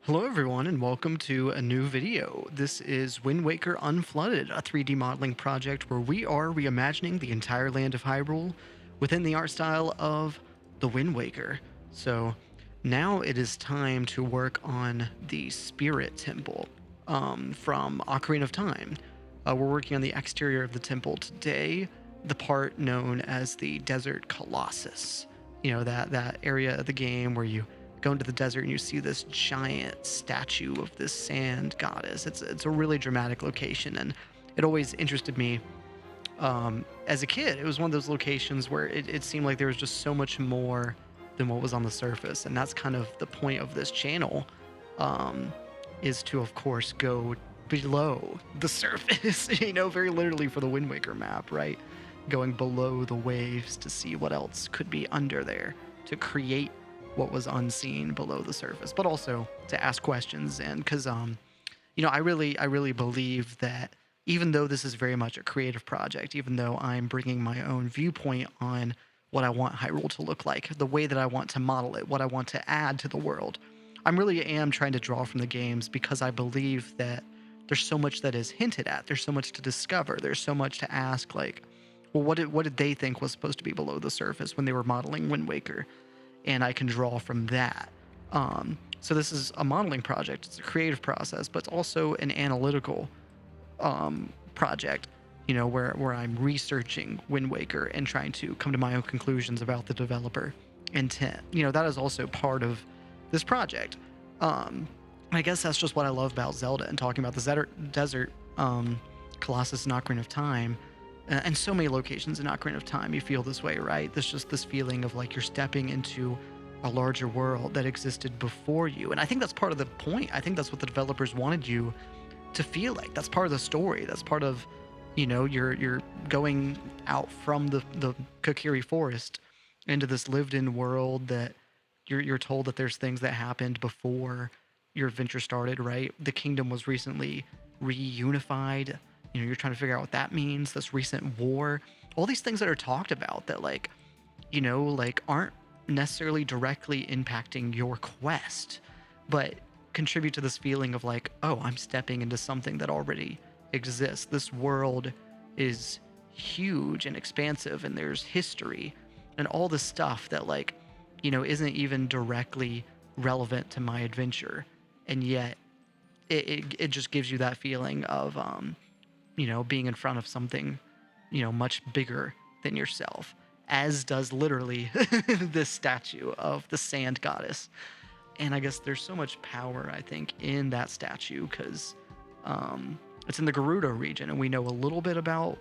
Hello everyone and welcome to a new video. This is Wind Waker Unflooded, a 3D modeling project where we are reimagining the entire land of Hyrule within the art style of the Wind Waker. So now it is time to work on the Spirit Temple from Ocarina of Time. We're working on the exterior of the temple today, the part known as the Desert Colossus. You know, that area of the game where you go into the desert and you see this giant statue of this sand goddess. It's a really dramatic location, and it always interested me as a kid. It was one of those locations where it seemed like there was just so much more than what was on the surface, and that's kind of the point of this channel, is to, of course, go below the surface, very literally for the Wind Waker map, right? Going below the waves to see what else could be under there, to create what was unseen below the surface, but also to ask questions. And because I really believe that even though this is very much a creative project, even though I'm bringing my own viewpoint on what I want Hyrule to look like, the way that I want to model it, what I want to add to the world, I really am trying to draw from the games, because I believe that there's so much that is hinted at, there's so much to discover, there's so much to ask, like, well, what did they think was supposed to be below the surface when they were modeling Wind Waker? And I can draw from that. So this is a modeling project. It's a creative process, but it's also an analytical project, where I'm researching Wind Waker and trying to come to my own conclusions about the developer intent. That is also part of this project. I guess that's just what I love about Zelda and talking about the desert Colossus and Ocarina of Time. And so many locations in Ocarina of Time, you feel this way, right? There's just this feeling of like you're stepping into a larger world that existed before you. And I think that's part of the point. I think that's what the developers wanted you to feel like. That's part of the story. That's part of, you're going out from the Kokiri forest into this lived-in world that you're told that there's things that happened before your adventure started, right? The kingdom was recently reunified. You're trying to figure out what that means, this recent war, all these things that are talked about that aren't necessarily directly impacting your quest, but contribute to this feeling of like, oh, I'm stepping into something that already exists. This world is huge and expansive, and there's history and all this stuff that isn't even directly relevant to my adventure. And yet it just gives you that feeling of, being in front of something, much bigger than yourself, as does literally this statue of the sand goddess. And I guess there's so much power, I think, in that statue, because it's in the Gerudo region, and we know a little bit about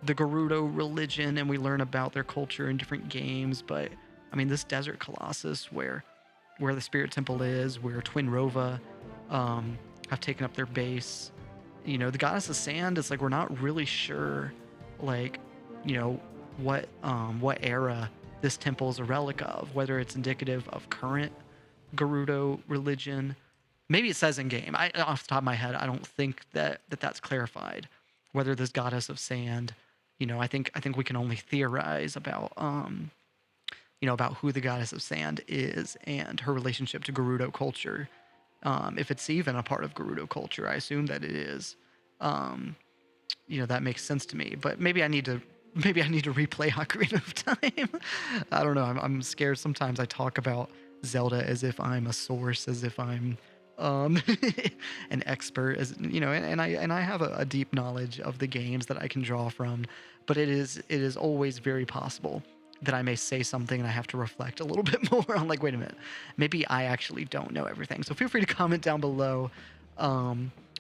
the Gerudo religion, and we learn about their culture in different games. But I mean, this desert Colossus, where the Spirit Temple is, where Twin Rova have taken up their base. The goddess of sand is like, we're not really sure, what era this temple is a relic of, whether it's indicative of current Gerudo religion. Maybe it says in game. Off the top of my head, I don't think that's clarified, whether this goddess of sand, I think we can only theorize about about who the goddess of sand is and her relationship to Gerudo culture. If it's even a part of Gerudo culture, I assume that it is. That makes sense to me. But maybe I need to replay Ocarina of Time. I don't know. I'm scared. Sometimes I talk about Zelda as if I'm a source, as if I'm an expert, and I have a deep knowledge of the games that I can draw from. But it is always very possible that I may say something and I have to reflect a little bit more on, like, wait a minute, maybe I actually don't know everything. So feel free to comment down below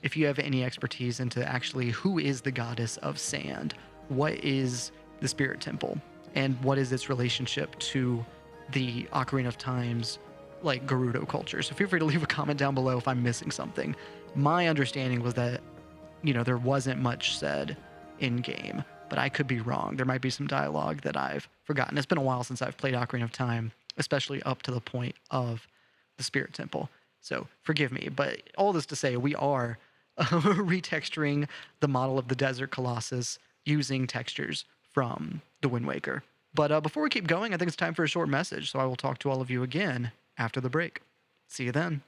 if you have any expertise into actually who is the goddess of sand, what is the Spirit Temple, and what is its relationship to the Ocarina of Time's Gerudo culture. So feel free to leave a comment down below if I'm missing something. My understanding was that there wasn't much said in game, but I could be wrong. There might be some dialogue that I've forgotten. It's been a while since I've played Ocarina of Time, especially up to the point of the Spirit Temple. So forgive me, but all this to say, we are retexturing the model of the Desert Colossus using textures from the Wind Waker. But before we keep going, I think it's time for a short message, so I will talk to all of you again after the break. See you then.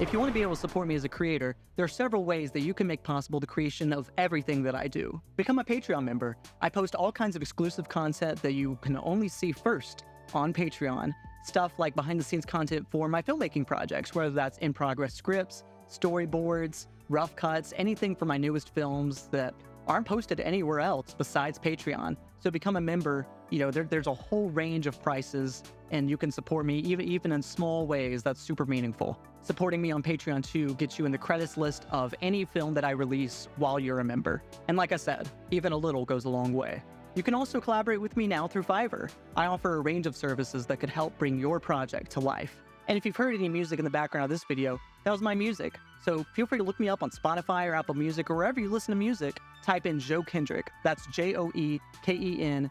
If you want to be able to support me as a creator, there are several ways that you can make possible the creation of everything that I do. Become a Patreon member. I post all kinds of exclusive content that you can only see first on Patreon. Stuff like behind-the-scenes content for my filmmaking projects, whether that's in-progress scripts, storyboards, rough cuts, anything for my newest films that aren't posted anywhere else besides Patreon. So become a member. You know, there's a whole range of prices, and you can support me even in small ways. That's super meaningful. Supporting me on Patreon too gets you in the credits list of any film that I release while you're a member. And like I said, even a little goes a long way. You can also collaborate with me now through Fiverr. I offer a range of services that could help bring your project to life. And if you've heard any music in the background of this video, that was my music. So feel free to look me up on Spotify or Apple Music or wherever you listen to music. Type in Joe Kendrick. That's JoeKendrick.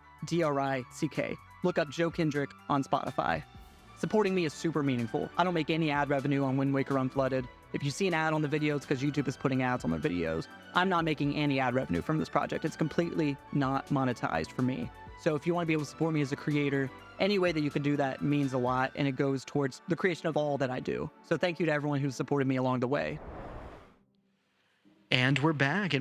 Look up Joe Kendrick on Spotify. Supporting me is super meaningful. I don't make any ad revenue on Wind Waker Unflooded. If you see an ad on the video, it's because YouTube is putting ads on the videos. I'm not making any ad revenue from this project. It's completely not monetized for me. So if you want to be able to support me as a creator, any way that you can do that means a lot, and it goes towards the creation of all that I do. So thank you to everyone who's supported me along the way. And we're back.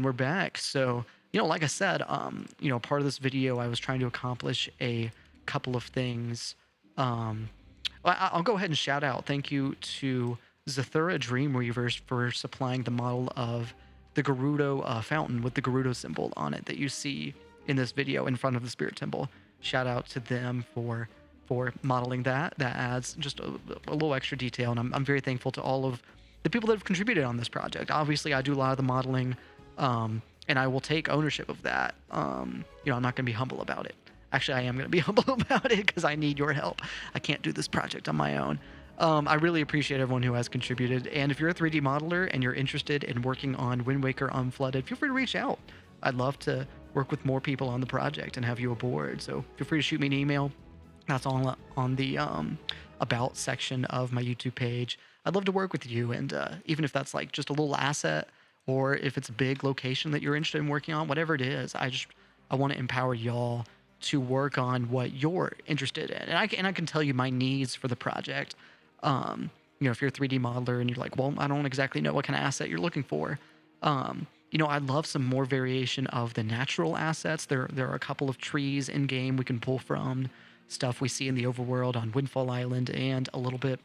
So, like I said, part of this video, I was trying to accomplish a couple of things. I'll go ahead and shout out. Thank you to Zathura Dreamweaver for supplying the model of the Gerudo fountain with the Gerudo symbol on it that you see in this video in front of the Spirit Temple. Shout out to them for modeling that. That adds just a little extra detail, and I'm very thankful to all of the people that have contributed on this project. Obviously, I do a lot of the modeling, and I will take ownership of that. I'm not going to be humble about it. Actually, I am going to be humble about it because I need your help. I can't do this project on my own. I really appreciate everyone who has contributed. And if you're a 3D modeler and you're interested in working on Wind Waker Unflooded, feel free to reach out. I'd love to work with more people on the project and have you aboard. So feel free to shoot me an email. That's all on the About section of my YouTube page. I'd love to work with you. And even if that's like just a little asset, or if it's a big location that you're interested in working on, whatever it is, I want to empower y'all to work on what you're interested in. And I can tell you my needs for the project. If you're a 3D modeler and you're like, well, I don't exactly know what kind of asset you're looking for. I'd love some more variation of the natural assets. There are a couple of trees in game we can pull from, stuff we see in the overworld on Windfall Island, and a little bit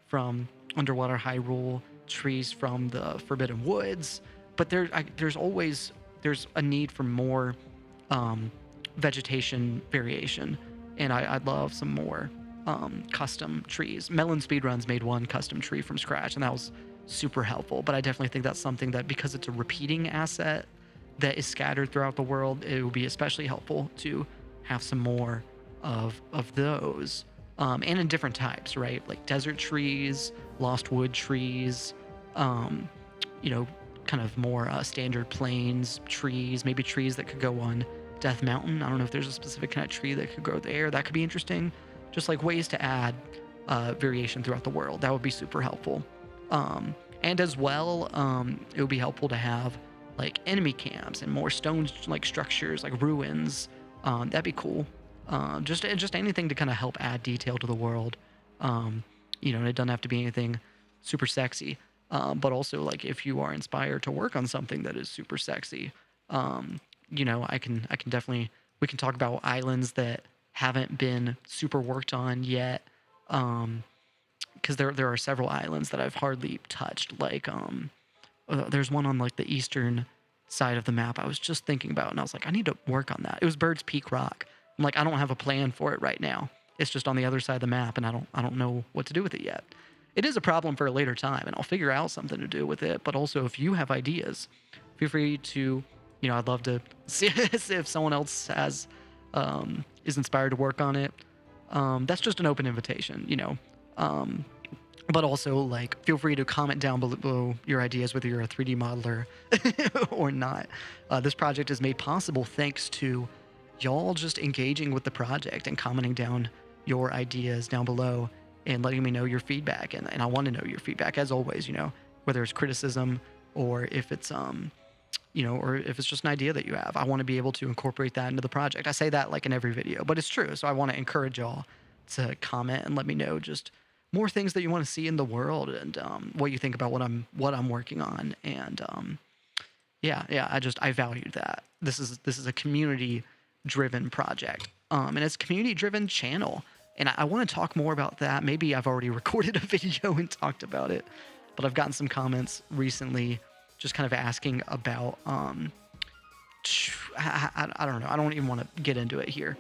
from Underwater Hyrule, trees from the Forbidden Woods. But there's a need for more vegetation variation, and I'd love some more custom trees. MelonSpeedruns made one custom tree from scratch, and that was super helpful. But I definitely think that's something that, because it's a repeating asset that is scattered throughout the world, it would be especially helpful to have some more of those, and in different types, right? Like desert trees, lost wood trees, kind of more standard plains trees, maybe trees that could go on Death Mountain. I don't know if there's a specific kind of tree that could grow there. That could be interesting. Just like ways to add variation throughout the world. That would be super helpful. And as well, it would be helpful to have like enemy camps and more stone like structures, like ruins. That'd be cool. Just anything to kind of help add detail to the world. And it doesn't have to be anything super sexy. But also, like, if you are inspired to work on something that is super sexy, I can definitely, we can talk about islands that haven't been super worked on yet, because there are several islands that I've hardly touched. Like there's one on like the eastern side of the map I was just thinking about, and I was like, I need to work on that. It was Bird's Peak Rock. I'm like, I don't have a plan for it right now. It's just on the other side of the map, and I don't know what to do with it yet. It is a problem for a later time, and I'll figure out something to do with it. But also, if you have ideas, feel free to, I'd love to see if someone else has is inspired to work on it. That's just an open invitation, But also, like, feel free to comment down below your ideas, whether you're a 3D modeler or not. This project is made possible thanks to y'all just engaging with the project and commenting down your ideas down below and letting me know your feedback. And I want to know your feedback, as always, whether it's criticism or if it's, or if it's just an idea that you have. I want to be able to incorporate that into the project. I say that like in every video, but it's true. So I want to encourage y'all to comment and let me know just more things that you want to see in the world, and what you think about what I'm working on. And yeah, I valued that. This is a community driven project, and it's a community driven channel. And I want to talk more about that. Maybe I've already recorded a video and talked about it, but I've gotten some comments recently just kind of asking about, I don't know. I don't even want to get into it here.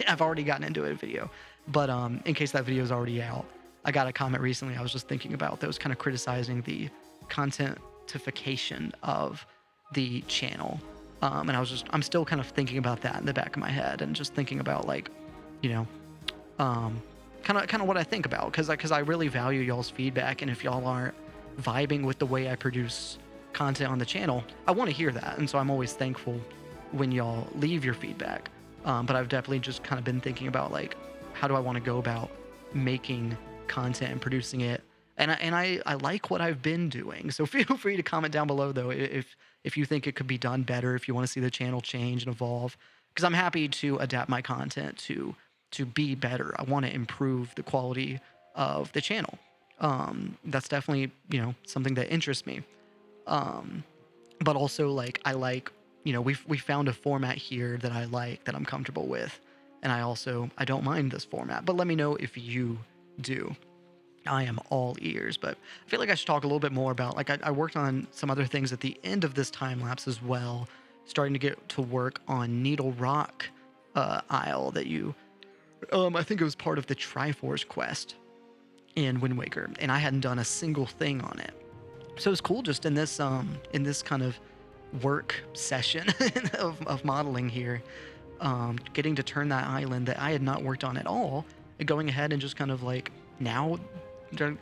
I've already gotten into a video, but in case that video is already out, I got a comment recently. I was just thinking about that was kind of criticizing the contentification of the channel. And I'm still kind of thinking about that in the back of my head, and just thinking about, like, you know, kind of what I think about, because I really value y'all's feedback, and if y'all aren't vibing with the way I produce content on the channel, I want to hear that, and so I'm always thankful when y'all leave your feedback. But I've definitely just kind of been thinking about, like, how do I want to go about making content and producing it, and I like what I've been doing. So feel free to comment down below, though, if you think it could be done better, if you want to see the channel change and evolve, because I'm happy to adapt my content to be better. I want to improve the quality of the channel. That's definitely, you know, something that interests me. But also, like, I like, you know, we found a format here that I like, that I'm comfortable with, and I don't mind this format. But let me know if you do. I am all ears. But I feel like I should talk a little bit more about, like, I worked on some other things at the end of this time lapse as well, starting to get to work on Needle Rock Isle that you, I think it was part of the Triforce quest in Wind Waker, and I hadn't done a single thing on it. So it was cool just in this kind of work session of modeling here, getting to turn that island that I had not worked on at all, and going ahead and just kind of, like, now,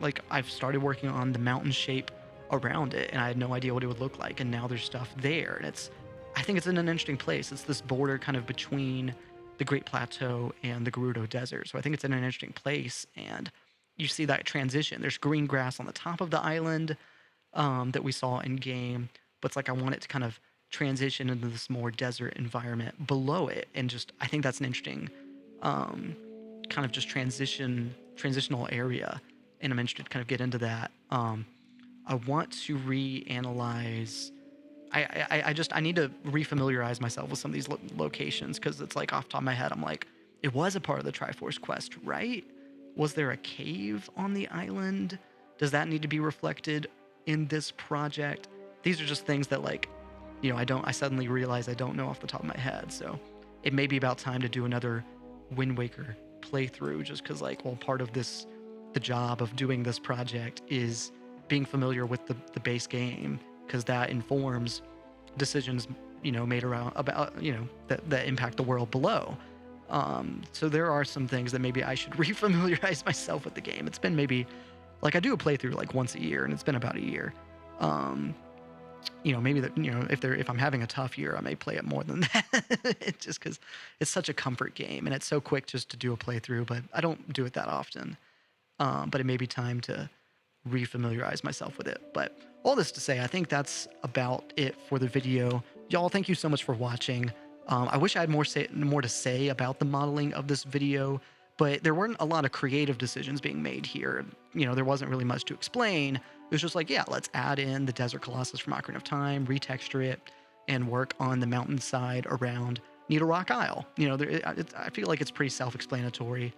like, I've started working on the mountain shape around it, and I had no idea what it would look like, and now there's stuff there, and I think it's in an interesting place. It's this border kind of between the Great Plateau and the Gerudo Desert, so I think it's in an interesting place, and you see that transition. There's green grass on the top of the island that we saw in game, but it's like I want it to kind of transition into this more desert environment below it, and just, I think that's an interesting kind of just transitional area, and I'm interested to kind of get into that. I want to reanalyze. I need to refamiliarize myself with some of these locations, because it's like, off the top of my head, I'm like, it was a part of the Triforce quest, right? Was there a cave on the island? Does that need to be reflected in this project? These are just things that, like, you know, I suddenly realize I don't know off the top of my head. So it may be about time to do another Wind Waker playthrough, just because, like, well, part of the job of doing this project is being familiar with the base game, because that informs decisions, you know, made about, you know, that impact the world below. So there are some things that maybe I should refamiliarize myself with the game. It's been maybe, like, I do a playthrough like once a year, and it's been about a year. You know, maybe that, you know, if I'm having a tough year, I may play it more than that. Just because it's such a comfort game, and it's so quick just to do a playthrough, but I don't do it that often. But it may be time to refamiliarize myself with it. But all this to say, I think that's about it for the video. Y'all, thank you so much for watching. I wish I had more to say about the modeling of this video, but there weren't a lot of creative decisions being made here. You know, there wasn't really much to explain. It was just like, yeah, let's add in the Desert Colossus from Ocarina of Time, retexture it, and work on the mountainside around Needle Rock Isle. You know, I feel like it's pretty self-explanatory.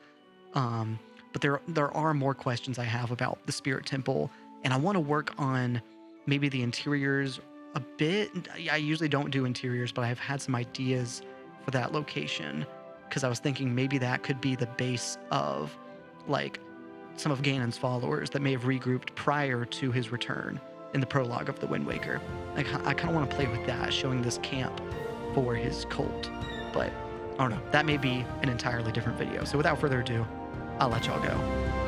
But there are more questions I have about the Spirit Temple, and I want to work on maybe the interiors a bit. I usually don't do interiors, but I've had some ideas for that location, because I was thinking maybe that could be the base of, like, some of Ganon's followers that may have regrouped prior to his return in the prologue of the Wind Waker. Like, I kind of want to play with that, showing this camp for his cult. But I don't know, that may be an entirely different video. So without further ado, I'll let y'all go.